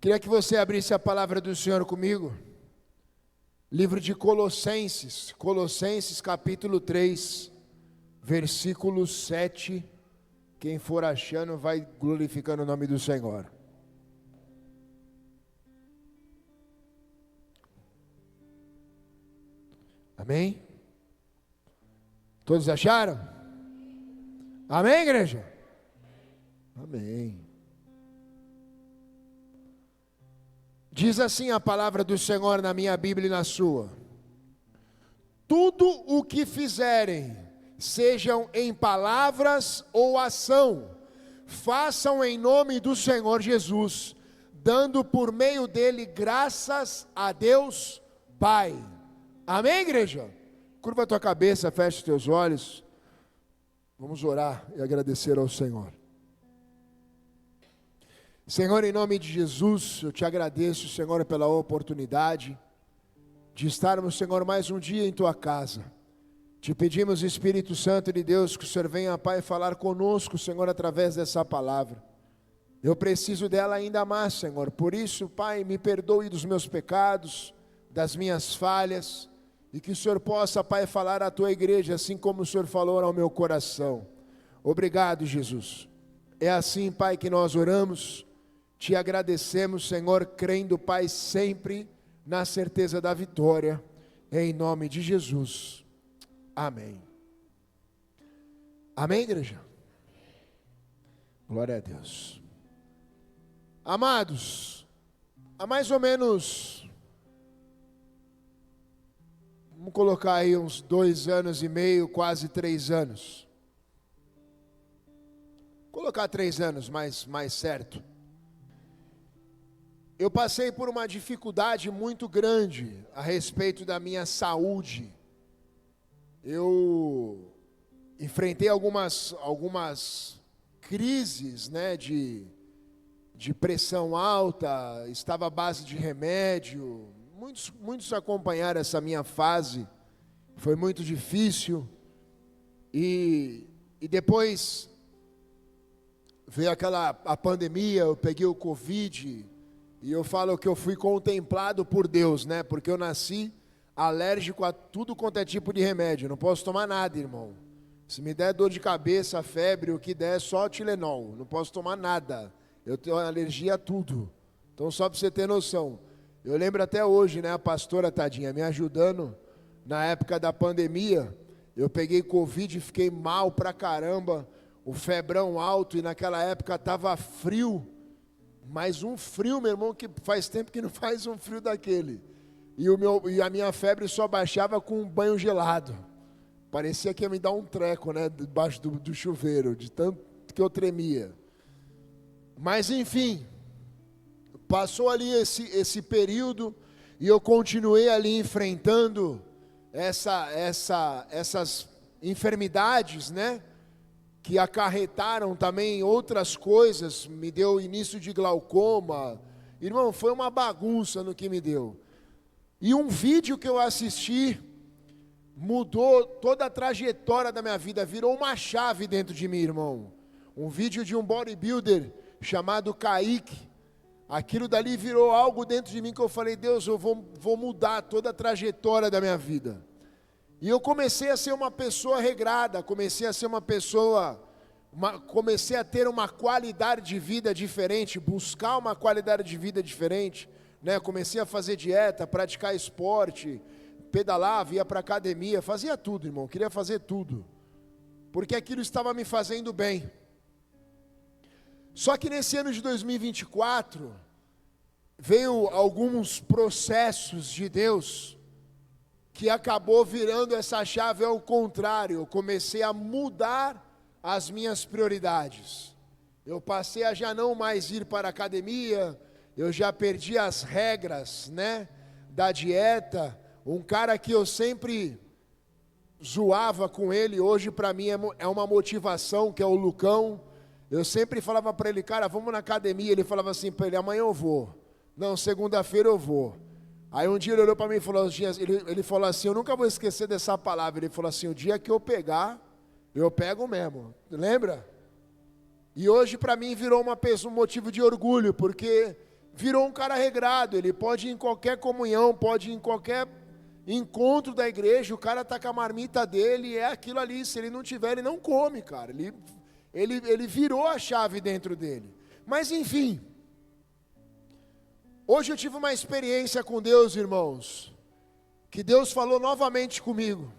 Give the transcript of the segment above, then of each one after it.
Queria que você abrisse a palavra do Senhor comigo. Livro de Colossenses, Colossenses capítulo 3, versículo 7. Quem for achando vai glorificando o nome do Senhor. Amém? Todos acharam? Amém, igreja? Amém. Diz assim a palavra do Senhor na minha Bíblia e na sua: tudo o que fizerem, sejam em palavras ou ação, façam em nome do Senhor Jesus, dando por meio dele graças a Deus Pai. Amém, igreja? Curva a tua cabeça, fecha os teus olhos. Vamos orar e agradecer ao Senhor. Senhor, em nome de Jesus, eu te agradeço, Senhor, pela oportunidade de estarmos, Senhor, mais um dia em tua casa. Te pedimos, Espírito Santo de Deus, que o Senhor venha, Pai, falar conosco, Senhor, através dessa palavra. Eu preciso dela ainda mais, Senhor. Por isso, Pai, me perdoe dos meus pecados, das minhas falhas, e que o Senhor possa, Pai, falar à tua igreja, assim como o Senhor falou ao meu coração. Obrigado, Jesus. É assim, Pai, que nós oramos. Te agradecemos, Senhor, crendo, Pai, sempre na certeza da vitória, em nome de Jesus. Amém. Amém, igreja? Glória a Deus. Amados, há mais ou menos, vamos colocar aí uns 2 anos e meio, quase 3 anos. Vou colocar 3 anos, mais certo. Eu passei por uma dificuldade muito grande a respeito da minha saúde. Eu enfrentei algumas crises, né, de pressão alta, estava à base de remédio. Muitos acompanharam essa minha fase, foi muito difícil. E depois veio a pandemia, eu peguei o Covid. E eu falo que eu fui contemplado por Deus, né? Porque eu nasci alérgico a tudo quanto é tipo de remédio. Não posso tomar nada, irmão. Se me der dor de cabeça, febre, o que der, só Tilenol. Não posso tomar nada. Eu tenho alergia a tudo. Então, só para você ter noção. Eu lembro até hoje, né? A pastora, tadinha, me ajudando na época da pandemia. Eu peguei Covid e fiquei mal pra caramba. O febrão alto, e naquela época estava frio. Mas um frio, meu irmão, que faz tempo que não faz um frio daquele. E a minha febre só baixava com um banho gelado. Parecia que ia me dar um treco, né, debaixo do chuveiro, de tanto que eu tremia. Mas enfim, passou ali esse período e eu continuei ali enfrentando essas enfermidades, né? Que acarretaram também outras coisas, me deu início de glaucoma. Irmão, foi uma bagunça no que me deu. E um vídeo que eu assisti mudou toda a trajetória da minha vida, virou uma chave dentro de mim, irmão. Um vídeo de um bodybuilder chamado Kaique. Aquilo dali virou algo dentro de mim que eu falei: Deus, eu vou mudar toda a trajetória da minha vida. E eu comecei a ser uma pessoa regrada, comecei a ter uma qualidade de vida diferente, buscar uma qualidade de vida diferente, né? Comecei a fazer dieta, praticar esporte, pedalava, ia para academia, fazia tudo, irmão, queria fazer tudo, porque aquilo estava me fazendo bem. Só que nesse ano de 2024, veio alguns processos de Deus, que acabou virando essa chave ao contrário. Eu comecei a mudar as minhas prioridades. Eu passei a já não mais ir para a academia, eu já perdi as regras, né, da dieta. Um cara que eu sempre zoava com ele, hoje para mim é uma motivação, que é o Lucão. Eu sempre falava para ele: cara, vamos na academia. Ele falava assim para ele: amanhã eu vou. Não, segunda-feira eu vou. Aí um dia ele olhou para mim e falou, ele falou assim: eu nunca vou esquecer dessa palavra. Ele falou assim: o dia que eu pegar, eu pego mesmo. Lembra? E hoje para mim virou um motivo de orgulho, porque virou um cara regrado, ele pode ir em qualquer comunhão, pode ir em qualquer encontro da igreja, o cara tá com a marmita dele, é aquilo ali, se ele não tiver, ele não come, cara, ele virou a chave dentro dele. Mas enfim, hoje eu tive uma experiência com Deus, irmãos, que Deus falou novamente comigo.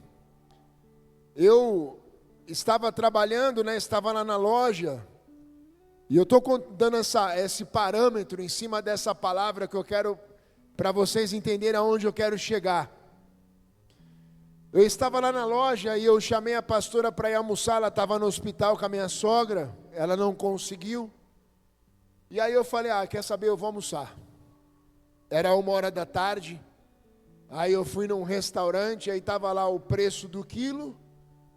Eu estava trabalhando, estava lá na loja, e eu estou dando esse parâmetro em cima dessa palavra que eu quero, para vocês entenderem aonde eu quero chegar. Eu estava lá na loja e eu chamei a pastora para ir almoçar, ela estava no hospital com a minha sogra, ela não conseguiu. E aí eu falei, quer saber, eu vou almoçar. Era 1h da tarde, aí eu fui num restaurante, aí estava lá o preço do quilo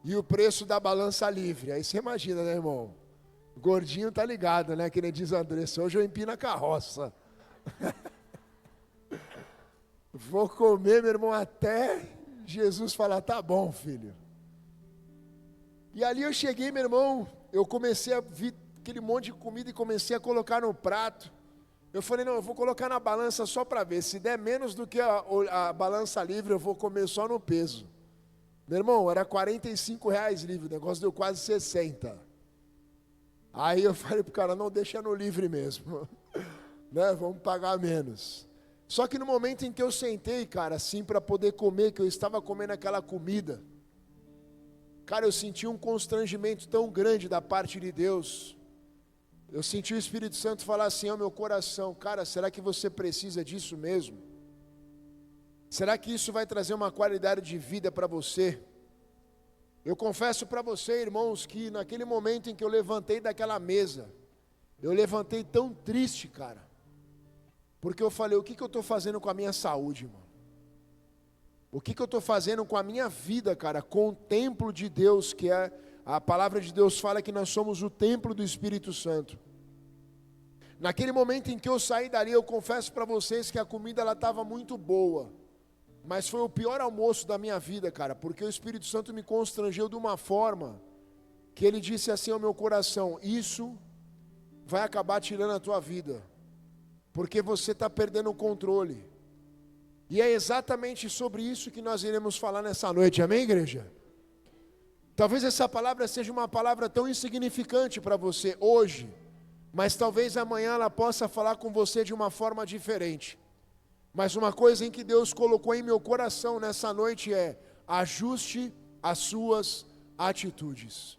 e o preço da balança livre. Aí você imagina, né, irmão? Gordinho tá ligado, né? Que nem diz Andressa, hoje eu empino a carroça. Vou comer, meu irmão, até Jesus falar, tá bom, filho. E ali eu cheguei, meu irmão, eu comecei a ver aquele monte de comida e comecei a colocar no prato. Eu falei, não, eu vou colocar na balança só para ver, se der menos do que a balança livre, eu vou comer só no peso. Meu irmão, era R$45 livre, o negócio deu quase 60. Aí eu falei pro cara, não, deixa no livre mesmo, né, vamos pagar menos. Só que no momento em que eu sentei, cara, assim, para poder comer, que eu estava comendo aquela comida, cara, eu senti um constrangimento tão grande da parte de Deus. Eu senti o Espírito Santo falar assim ao meu coração, cara, será que você precisa disso mesmo? Será que isso vai trazer uma qualidade de vida para você? Eu confesso para você, irmãos, que naquele momento em que eu levantei daquela mesa, eu levantei tão triste, cara, porque eu falei, o que eu estou fazendo com a minha saúde, irmão? O que eu estou fazendo com a minha vida, cara, com o templo de Deus, que é, a palavra de Deus fala que nós somos o templo do Espírito Santo. Naquele momento em que eu saí dali, eu confesso para vocês que a comida ela estava muito boa, mas foi o pior almoço da minha vida, cara, porque o Espírito Santo me constrangeu de uma forma, que ele disse assim ao meu coração, isso vai acabar tirando a tua vida, porque você está perdendo o controle. E é exatamente sobre isso que nós iremos falar nessa noite, amém, igreja? Talvez essa palavra seja uma palavra tão insignificante para você hoje, mas talvez amanhã ela possa falar com você de uma forma diferente. Mas uma coisa em que Deus colocou em meu coração nessa noite é, ajuste as suas atitudes.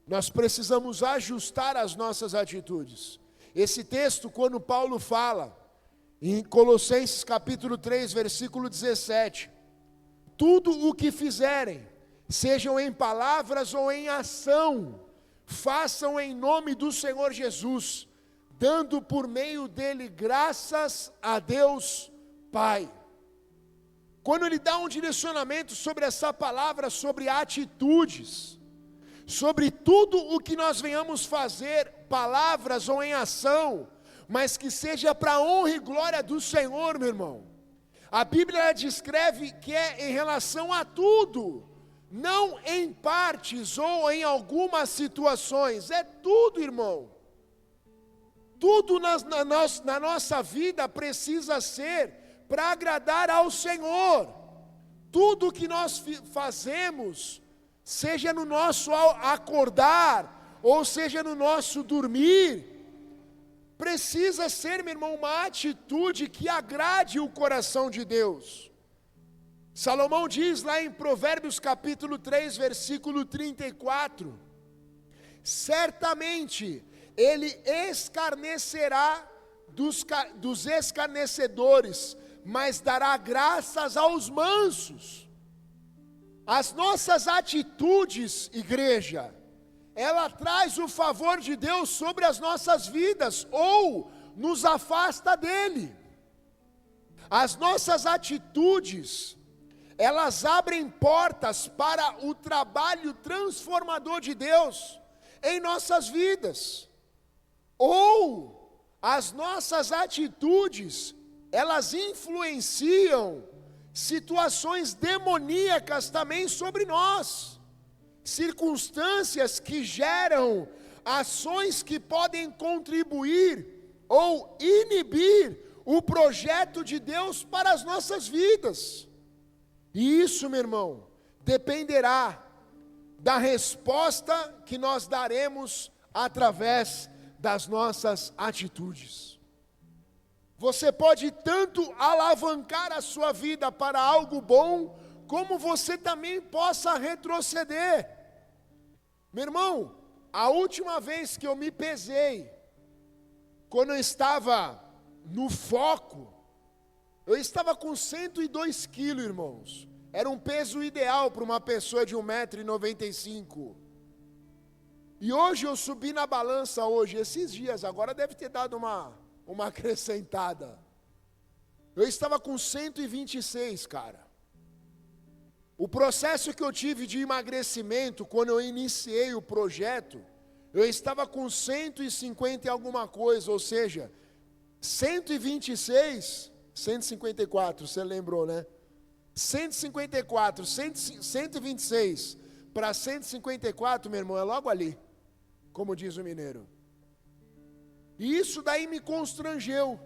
Nós precisamos ajustar as nossas atitudes. Esse texto, quando Paulo fala, em Colossenses capítulo 3, versículo 17, tudo o que fizerem, sejam em palavras ou em ação, façam em nome do Senhor Jesus, dando por meio dele graças a Deus Pai. Quando ele dá um direcionamento sobre essa palavra, sobre atitudes, sobre tudo o que nós venhamos fazer, palavras ou em ação, mas que seja para a honra e glória do Senhor, meu irmão. A Bíblia descreve que é em relação a tudo, não em partes ou em algumas situações, é tudo, irmão. Tudo na nossa vida precisa ser para agradar ao Senhor. Tudo que nós fazemos, seja no nosso acordar, ou seja no nosso dormir, precisa ser, meu irmão, uma atitude que agrade o coração de Deus. Salomão diz lá em Provérbios capítulo 3, versículo 34, certamente ele escarnecerá dos escarnecedores, mas dará graças aos mansos. As nossas atitudes, igreja, ela traz o favor de Deus sobre as nossas vidas, ou nos afasta dele. As nossas atitudes, elas abrem portas para o trabalho transformador de Deus em nossas vidas. Ou as nossas atitudes, elas influenciam situações demoníacas também sobre nós. Circunstâncias que geram ações que podem contribuir ou inibir o projeto de Deus para as nossas vidas. E isso, meu irmão, dependerá da resposta que nós daremos através das nossas atitudes. Você pode tanto alavancar a sua vida para algo bom, como você também possa retroceder. Meu irmão, a última vez que eu me pesei, quando eu estava no foco, eu estava com 102 quilos, irmãos. Era um peso ideal para uma pessoa de 1,95 m. E hoje eu subi na balança esses dias, agora deve ter dado uma acrescentada. Eu estava com 126, cara. O processo que eu tive de emagrecimento, quando eu iniciei o projeto, eu estava com 150 e alguma coisa, ou seja, 126, 154, você lembrou, né? 154, 126 para 154, meu irmão, é logo ali, como diz o mineiro. E isso daí me constrangeu,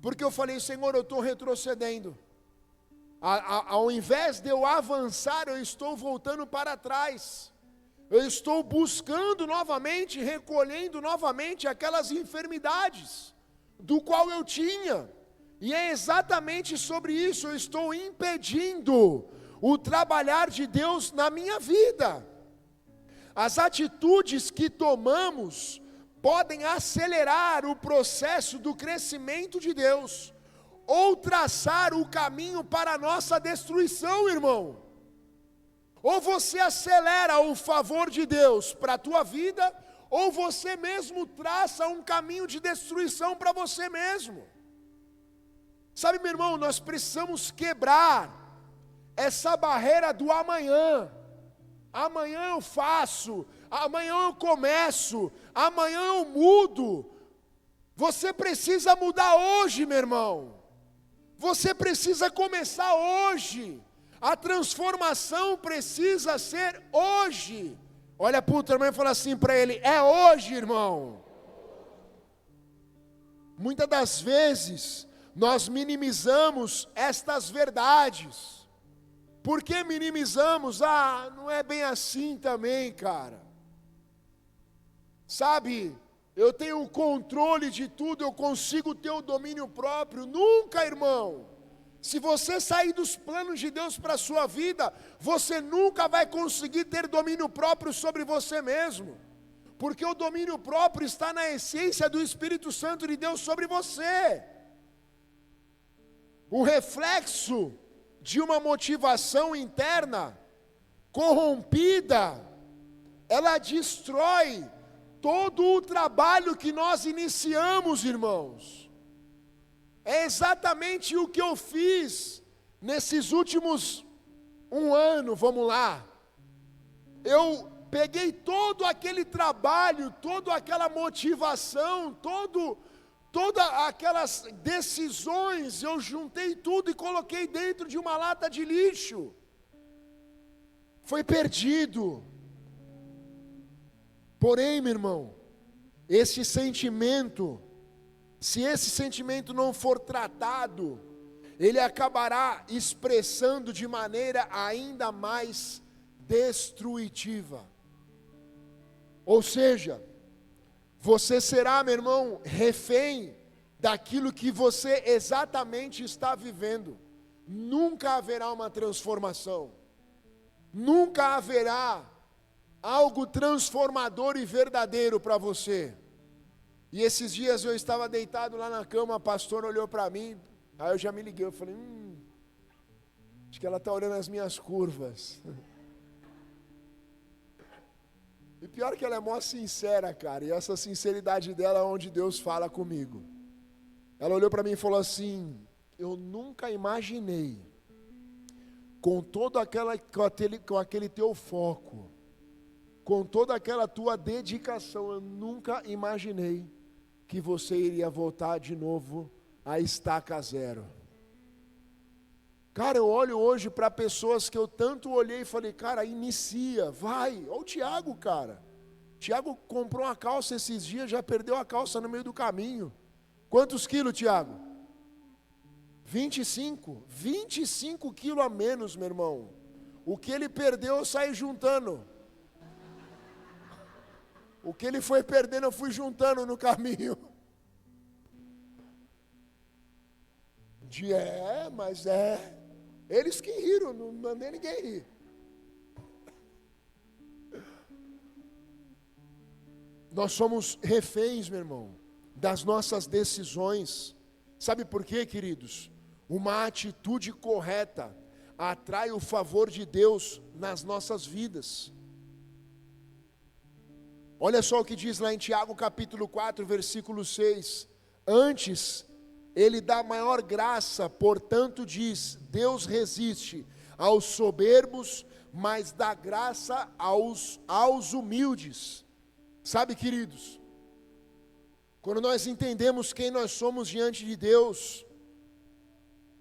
porque eu falei, Senhor, eu estou retrocedendo. Ao invés de eu avançar, eu estou voltando para trás. Eu estou buscando novamente, recolhendo novamente aquelas enfermidades do qual eu tinha. E é exatamente sobre isso, eu estou impedindo o trabalhar de Deus na minha vida. As atitudes que tomamos podem acelerar o processo do crescimento de Deus, ou traçar o caminho para a nossa destruição, irmão. Ou você acelera o favor de Deus para a tua vida, ou você mesmo traça um caminho de destruição para você mesmo. Sabe, meu irmão, nós precisamos quebrar essa barreira do amanhã. Amanhã eu faço, amanhã eu começo, amanhã eu mudo. Você precisa mudar hoje, meu irmão. Você precisa começar hoje. A transformação precisa ser hoje. Olha para o teu irmão e fala assim para ele: é hoje, irmão. Muitas das vezes nós minimizamos estas verdades. Por que minimizamos? Não é bem assim também, cara. Sabe, eu tenho o controle de tudo, eu consigo ter o domínio próprio. Nunca, irmão. Se você sair dos planos de Deus para a sua vida, você nunca vai conseguir ter domínio próprio sobre você mesmo. Porque o domínio próprio está na essência do Espírito Santo de Deus sobre você. O reflexo de uma motivação interna corrompida, ela destrói todo o trabalho que nós iniciamos, irmãos. É exatamente o que eu fiz nesses últimos um ano, vamos lá. Eu peguei todo aquele trabalho, toda aquela motivação, todas aquelas decisões, eu juntei tudo e coloquei dentro de uma lata de lixo. Foi perdido. Porém, meu irmão, esse sentimento, se esse sentimento não for tratado, ele acabará expressando de maneira ainda mais destrutiva. Ou seja, você será, meu irmão, refém daquilo que você exatamente está vivendo. Nunca haverá uma transformação. Nunca haverá algo transformador e verdadeiro para você. E esses dias eu estava deitado lá na cama, a pastora olhou para mim, aí eu já me liguei, eu falei, acho que ela está olhando as minhas curvas. E pior que ela é mó sincera, cara, e essa sinceridade dela é onde Deus fala comigo. Ela olhou para mim e falou assim, eu nunca imaginei, com aquele teu foco, com toda aquela tua dedicação, eu nunca imaginei que você iria voltar de novo à estaca zero. Cara, eu olho hoje para pessoas que eu tanto olhei e falei, cara, inicia, vai. Olha o Tiago, cara. Tiago comprou uma calça esses dias, já perdeu a calça no meio do caminho. Quantos quilos, Tiago? 25 quilos a menos, meu irmão. O que ele perdeu, eu saí juntando. O que ele foi perdendo, eu fui juntando no caminho. Mas é. Eles que riram, não mandei ninguém rir. Nós somos reféns, meu irmão, das nossas decisões. Sabe por quê, queridos? Uma atitude correta atrai o favor de Deus nas nossas vidas. Olha só o que diz lá em Tiago capítulo 4, versículo 6. Antes, ele dá maior graça, portanto diz, Deus resiste aos soberbos, mas dá graça aos humildes. Sabe, queridos, quando nós entendemos quem nós somos diante de Deus,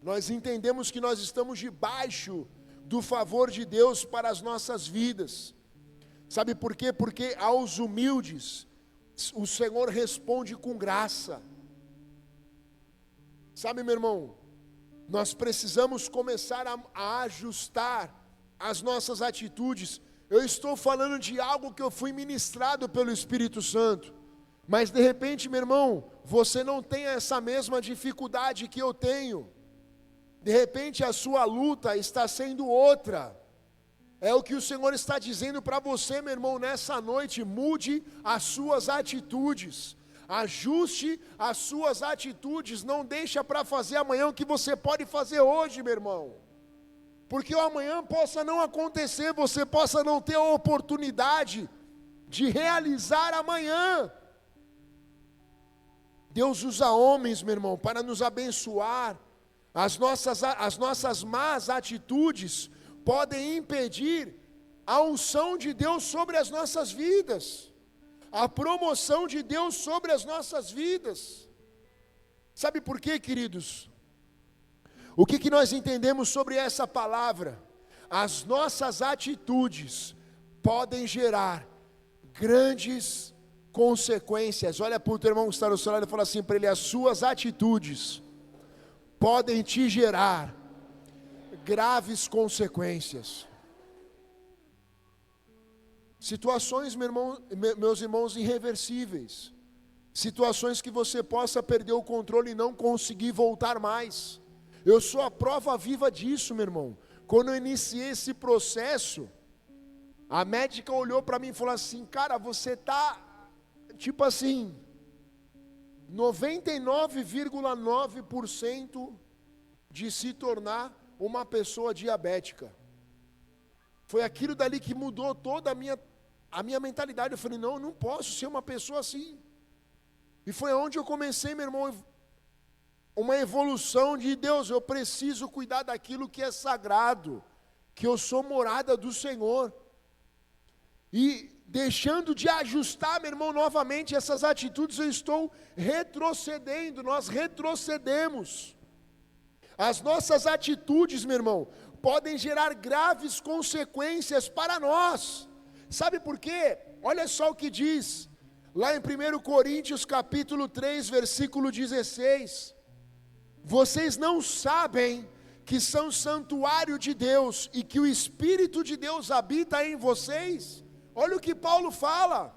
nós entendemos que nós estamos debaixo do favor de Deus para as nossas vidas. Sabe por quê? Porque aos humildes o Senhor responde com graça. Sabe, meu irmão, nós precisamos começar a ajustar as nossas atitudes. Eu estou falando de algo que eu fui ministrado pelo Espírito Santo, mas de repente, meu irmão, você não tem essa mesma dificuldade que eu tenho. De repente a sua luta está sendo outra. É o que o Senhor está dizendo para você, meu irmão, nessa noite. Mude as suas atitudes, ajuste as suas atitudes, não deixa para fazer amanhã o que você pode fazer hoje, meu irmão. Porque o amanhã possa não acontecer, você possa não ter a oportunidade de realizar amanhã. Deus usa homens, meu irmão, para nos abençoar. As nossas más atitudes podem impedir a unção de Deus sobre as nossas vidas, a promoção de Deus sobre as nossas vidas. Sabe por quê, queridos? O que nós entendemos sobre essa palavra? As nossas atitudes podem gerar grandes consequências. Olha para o teu irmão que está no seu lado e fala assim para ele: as suas atitudes podem te gerar graves consequências. Situações, meus irmãos, irreversíveis. Situações que você possa perder o controle e não conseguir voltar mais. Eu sou a prova viva disso, meu irmão. Quando eu iniciei esse processo, a médica olhou para mim e falou assim: cara, você está, tipo assim, 99,9% de se tornar uma pessoa diabética. Foi aquilo dali que mudou toda a minha mentalidade. Eu falei: não, eu não posso ser uma pessoa assim. E foi onde eu comecei, meu irmão, uma evolução de Deus. Eu preciso cuidar daquilo que é sagrado, que eu sou morada do Senhor. E deixando de ajustar, meu irmão, novamente essas atitudes, eu estou retrocedendo, nós retrocedemos. As nossas atitudes, meu irmão, podem gerar graves consequências para nós. Sabe por quê? Olha só o que diz, lá em 1 Coríntios capítulo 3, versículo 16. Vocês não sabem que são santuário de Deus e que o Espírito de Deus habita em vocês? Olha o que Paulo fala: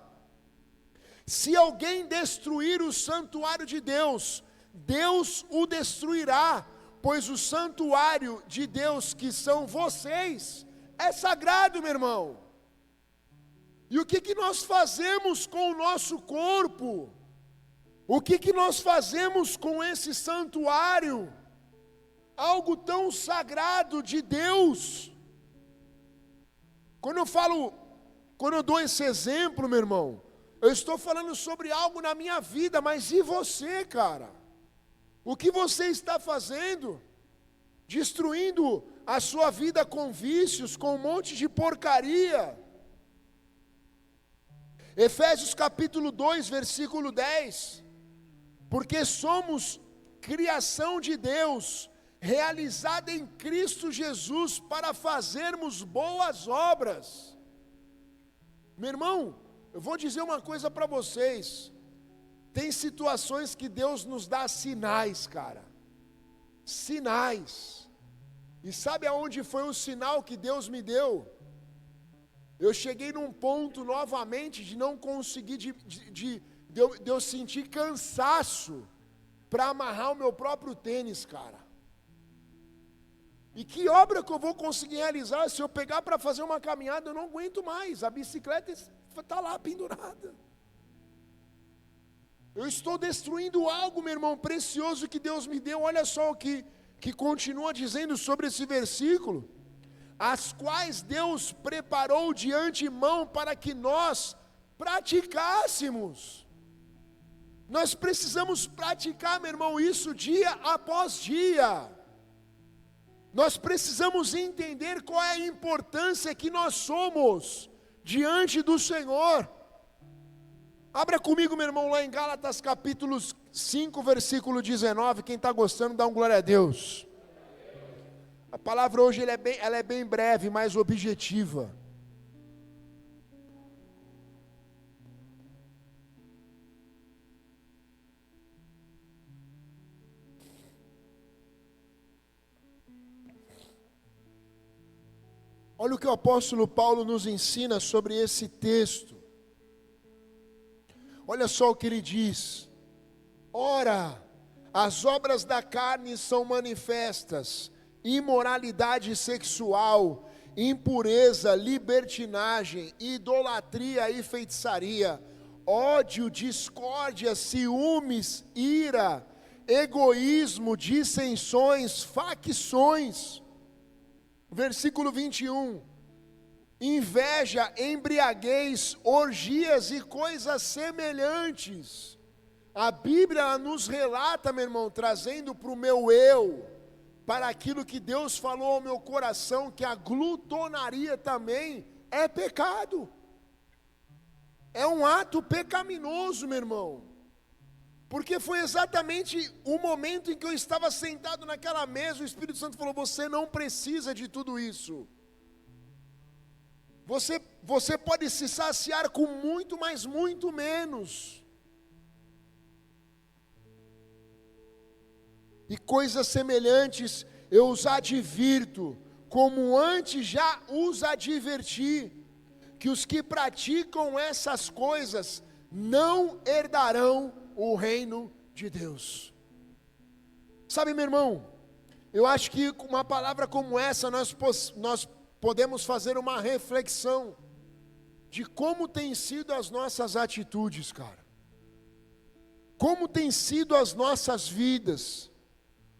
se alguém destruir o santuário de Deus, Deus o destruirá, pois o santuário de Deus, que são vocês, é sagrado, meu irmão. E o que nós fazemos com o nosso corpo? O que nós fazemos com esse santuário? Algo tão sagrado de Deus. Quando eu dou esse exemplo, meu irmão, eu estou falando sobre algo na minha vida, mas e você, cara? O que você está fazendo? Destruindo a sua vida com vícios, com um monte de porcaria. Efésios capítulo 2, versículo 10. Porque somos criação de Deus, realizada em Cristo Jesus, para fazermos boas obras. Meu irmão, eu vou dizer uma coisa para vocês. Tem situações que Deus nos dá sinais, cara. Sinais. E sabe aonde foi o sinal que Deus me deu? Eu cheguei num ponto novamente de não conseguir, de eu sentir cansaço para amarrar o meu próprio tênis, cara. E que obra que eu vou conseguir realizar se eu pegar para fazer uma caminhada? Eu não aguento mais, a bicicleta está lá pendurada. Eu estou destruindo algo, meu irmão, precioso que Deus me deu. Olha só o que continua dizendo sobre esse versículo. As quais Deus preparou de antemão para que nós praticássemos. Nós precisamos praticar, meu irmão, isso dia após dia. Nós precisamos entender qual é a importância que nós somos diante do Senhor. Abra comigo, meu irmão, lá em Gálatas capítulo 5, versículo 19. Quem está gostando, dá um glória a Deus. A palavra hoje ela é bem breve, mais objetiva. Olha o que o apóstolo Paulo nos ensina sobre esse texto. Olha só o que ele diz. Ora, as obras da carne são manifestas: imoralidade sexual, impureza, libertinagem, idolatria e feitiçaria, ódio, discórdia, ciúmes, ira, egoísmo, dissensões, facções. Versículo 21, inveja, embriaguez, orgias e coisas semelhantes. A Bíblia nos relata, meu irmão, trazendo para o meu eu, para aquilo que Deus falou ao meu coração, que a glutonaria também é pecado. É um ato pecaminoso, meu irmão. Porque foi exatamente o momento em que eu estava sentado naquela mesa, o Espírito Santo falou: você não precisa de tudo isso. Você pode se saciar com muito, mas muito menos. E coisas semelhantes eu os advirto, como antes já os adverti, que os que praticam essas coisas não herdarão o reino de Deus. Sabe, meu irmão, eu acho que com uma palavra como essa nós podemos fazer uma reflexão de como tem sido as nossas atitudes, cara. Como tem sido as nossas vidas.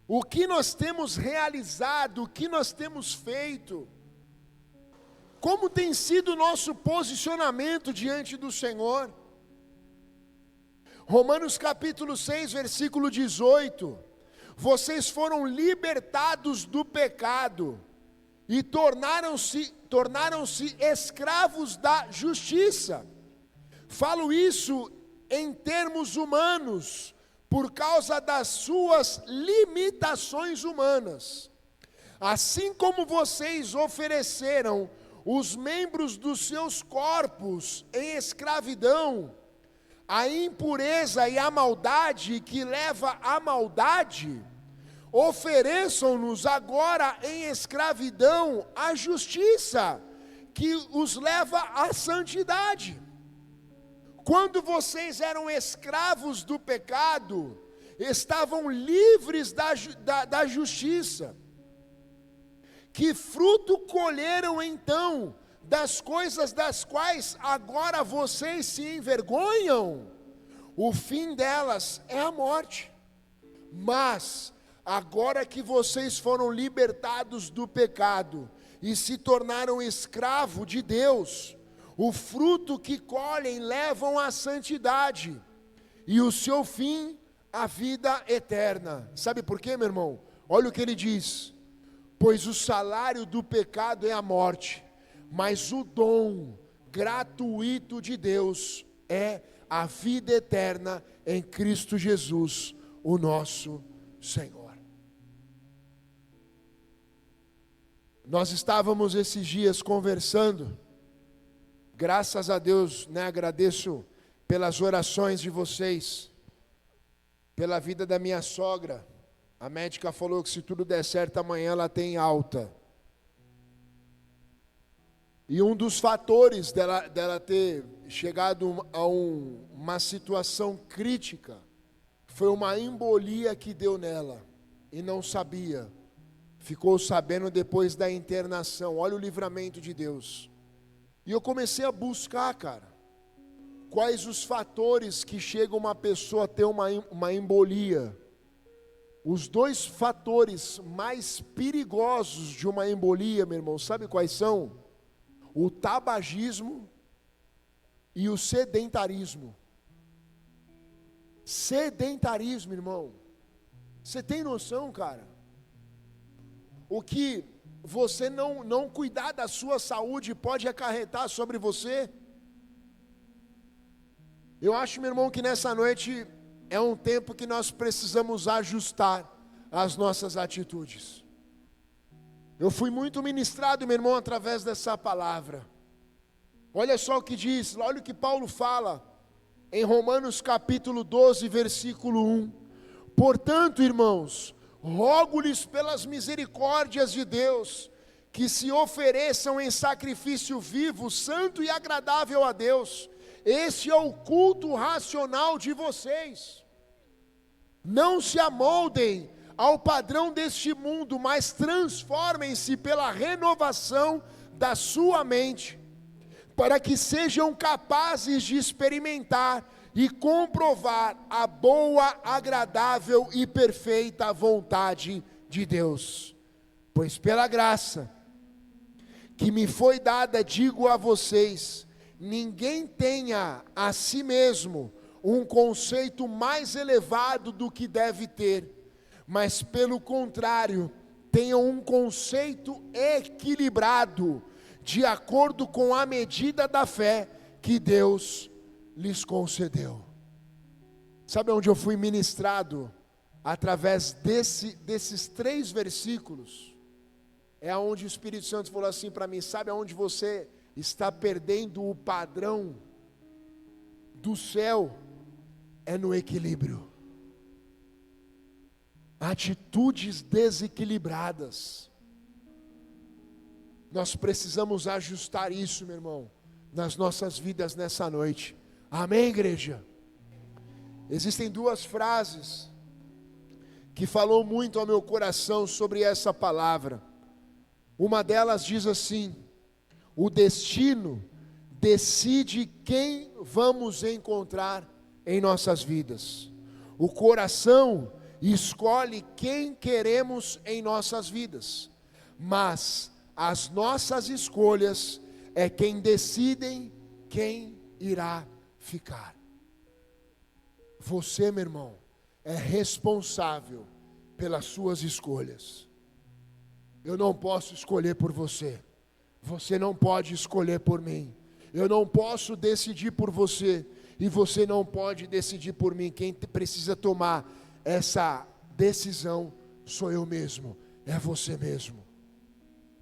O que nós temos realizado, o que nós temos feito. Como tem sido o nosso posicionamento diante do Senhor. Romanos capítulo 6, versículo 18. Vocês foram libertados do pecado e tornaram-se escravos da justiça. Falo isso em termos humanos, por causa das suas limitações humanas. Assim como vocês ofereceram os membros dos seus corpos em escravidão, a impureza e a maldade que leva à maldade, ofereçam-nos agora em escravidão a justiça, que os leva à santidade. Quando vocês eram escravos do pecado, estavam livres da justiça. Que fruto colheram então das coisas das quais agora vocês se envergonham? O fim delas é a morte. Mas, agora que vocês foram libertados do pecado e se tornaram escravo de Deus, o fruto que colhem levam à santidade, e o seu fim, a vida eterna. Sabe por quê, meu irmão? Olha o que ele diz: pois o salário do pecado é a morte, mas o dom gratuito de Deus é a vida eterna em Cristo Jesus, o nosso Senhor. Nós estávamos esses dias conversando, graças a Deus, agradeço pelas orações de vocês. pela vida da minha sogra. A médica falou que se tudo der certo amanhã ela tem alta. E um dos fatores dela ter chegado a uma situação crítica foi uma embolia que deu nela. E não sabia. Ficou sabendo depois da internação. Olha o livramento de Deus. E eu comecei a buscar, cara, quais os fatores que chegam uma pessoa a ter uma embolia. Os dois fatores mais perigosos de uma embolia, meu irmão, sabe quais são? O tabagismo e o sedentarismo. Sedentarismo, irmão. Você tem noção, cara? O que você não cuidar da sua saúde pode acarretar sobre você? Eu acho, meu irmão, que nessa noite é um tempo que nós precisamos ajustar as nossas atitudes. Eu fui muito ministrado, meu irmão, através dessa palavra. Olha só o que diz, olha o que Paulo fala em Romanos capítulo 12, versículo 1. Portanto, irmãos, rogo-lhes pelas misericórdias de Deus, que se ofereçam em sacrifício vivo, santo e agradável a Deus. Este é o culto racional de vocês. Não se amoldem ao padrão deste mundo, mas transformem-se pela renovação da sua mente, para que sejam capazes de experimentar e comprovar a boa, agradável e perfeita vontade de Deus. Pois pela graça que me foi dada, digo a vocês, ninguém tenha a si mesmo um conceito mais elevado do que deve ter, mas pelo contrário, tenham um conceito equilibrado, de acordo com a medida da fé que Deus lhes concedeu. Sabe onde eu fui ministrado? Através desses 3 versículos. É onde o Espírito Santo falou assim para mim, sabe aonde você está perdendo o padrão do céu? É no equilíbrio. Atitudes desequilibradas. Nós precisamos ajustar isso, meu irmão, nas nossas vidas nessa noite. Amém, igreja? Existem 2 frases que falou muito ao meu coração sobre essa palavra. Uma delas diz assim: o destino decide quem vamos encontrar em nossas vidas. O coração escolhe quem queremos em nossas vidas, mas as nossas escolhas é quem decidem quem irá ficar. Você, meu irmão, é responsável pelas suas escolhas. Eu não posso escolher por você. Você não pode escolher por mim. Eu não posso decidir por você. E você não pode decidir por mim. Quem precisa tomar essa decisão sou eu mesmo. É você mesmo.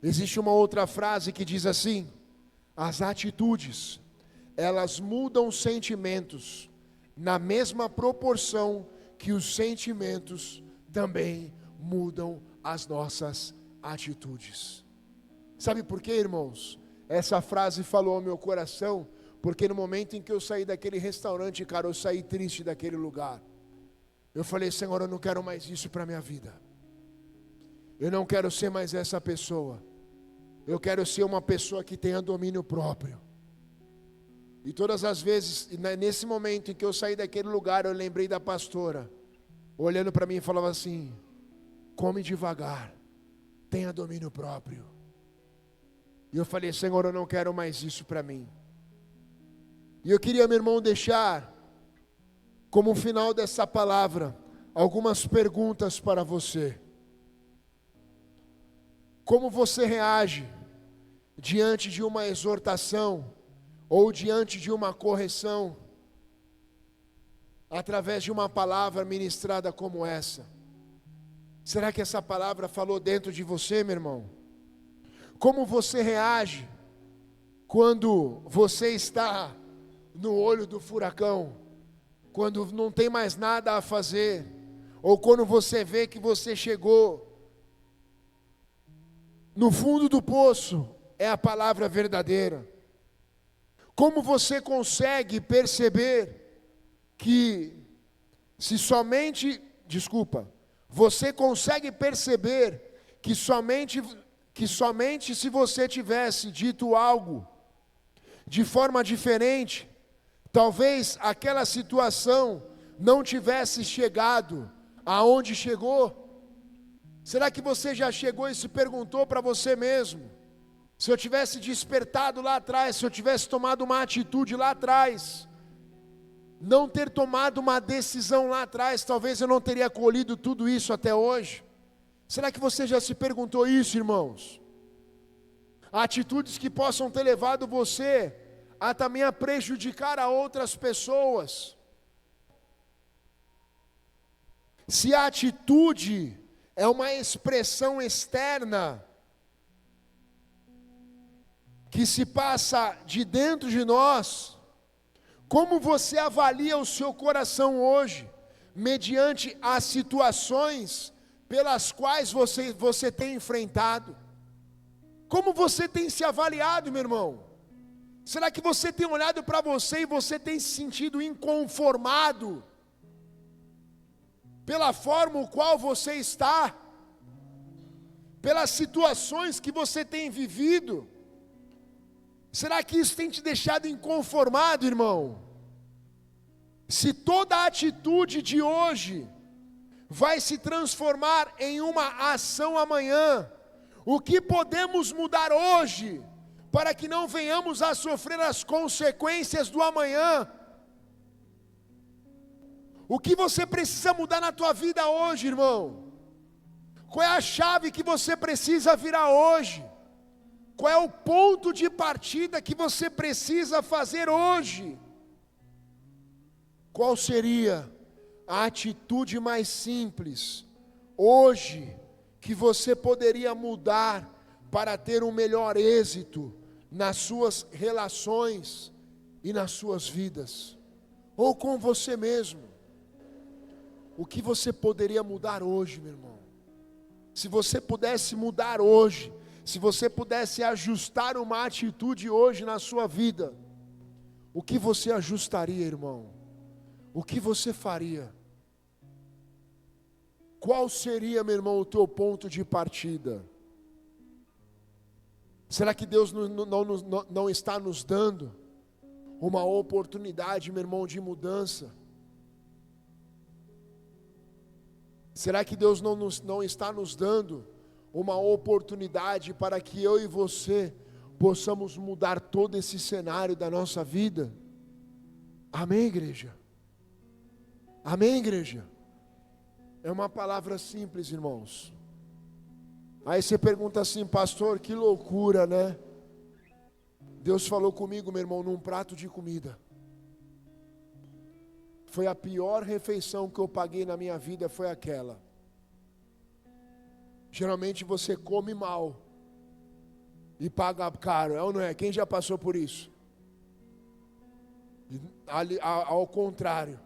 Existe uma outra frase que diz assim: as atitudes, elas mudam os sentimentos na mesma proporção que os sentimentos também mudam as nossas atitudes. Sabe por quê, irmãos? Essa frase falou ao meu coração, porque no momento em que eu saí daquele restaurante, cara, eu saí triste daquele lugar. Eu falei: Senhor, eu não quero mais isso para a minha vida. Eu não quero ser mais essa pessoa. Eu quero ser uma pessoa que tenha domínio próprio. E todas as vezes, nesse momento em que eu saí daquele lugar, eu lembrei da pastora, olhando para mim e falava assim: come devagar, tenha domínio próprio. E eu falei: Senhor, eu não quero mais isso para mim. E eu queria, meu irmão, deixar como final dessa palavra algumas perguntas para você. Como você reage diante de uma exortação ou diante de uma correção, através de uma palavra ministrada como essa? Será que essa palavra falou dentro de você, meu irmão? Como você reage quando você está no olho do furacão quando não tem mais nada a fazer, ou quando você vê que você chegou no fundo do poço, é a palavra verdadeira. Como você consegue perceber que você consegue perceber que somente se você tivesse dito algo de forma diferente, talvez aquela situação não tivesse chegado aonde chegou? Será que você já chegou e se perguntou para você mesmo: se eu tivesse despertado lá atrás, se eu tivesse tomado uma atitude lá atrás, não ter tomado uma decisão lá atrás, talvez eu não teria colhido tudo isso até hoje? Será que você já se perguntou isso, irmãos? Atitudes que possam ter levado você a também a prejudicar a outras pessoas. Se a atitude é uma expressão externa que se passa de dentro de nós, como você avalia o seu coração hoje, mediante as situações pelas quais você tem enfrentado? Como você tem se avaliado, meu irmão? Será que você tem olhado para você e você tem se sentido inconformado pela forma o qual você está, pelas situações que você tem vivido? Será que isso tem te deixado inconformado, irmão? Se toda a atitude de hoje vai se transformar em uma ação amanhã, o que podemos mudar hoje para que não venhamos a sofrer as consequências do amanhã? O que você precisa mudar na tua vida hoje, irmão? Qual é a chave que você precisa virar hoje? Qual é o ponto de partida que você precisa fazer hoje? Qual seria a atitude mais simples hoje que você poderia mudar para ter um melhor êxito nas suas relações e nas suas vidas? Ou com você mesmo? O que você poderia mudar hoje, meu irmão? Se você pudesse mudar hoje, se você pudesse ajustar uma atitude hoje na sua vida, o que você ajustaria, irmão? O que você faria? Qual seria, meu irmão, o teu ponto de partida? Será que Deus não está nos dando uma oportunidade, meu irmão, de mudança? Será que Deus não está nos dando uma oportunidade para que eu e você possamos mudar todo esse cenário da nossa vida? Amém, igreja? Amém, igreja? É uma palavra simples, irmãos. Aí você pergunta assim: pastor, que loucura, né? Deus falou comigo, meu irmão, num prato de comida. Foi a pior refeição que eu paguei na minha vida, foi aquela. Geralmente você come mal e paga caro, é ou não é? Quem já passou por isso? Ao contrário,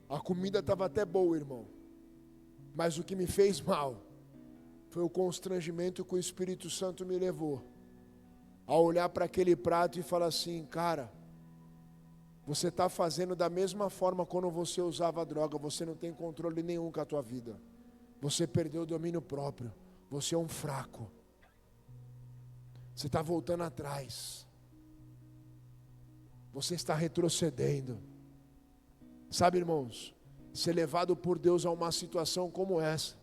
a comida estava até boa, irmão, mas o que me fez mal foi o constrangimento que o Espírito Santo me levou a olhar para aquele prato e falar assim: cara, você está fazendo da mesma forma quando você usava droga, você não tem controle nenhum com a tua vida, você perdeu o domínio próprio, você é um fraco, você está voltando atrás, você está retrocedendo. Sabe, irmãos, ser levado por Deus a uma situação como essa,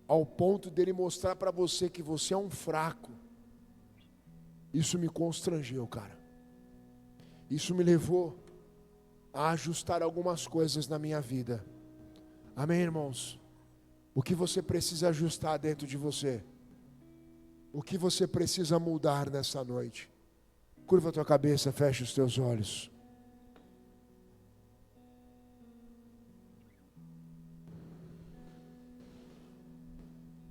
ao ponto dele mostrar para você que você é um fraco, isso me constrangeu, cara. Isso me levou a ajustar algumas coisas na minha vida. Amém, irmãos? O que você precisa ajustar dentro de você? O que você precisa mudar nessa noite? Curva a tua cabeça, fecha os teus olhos.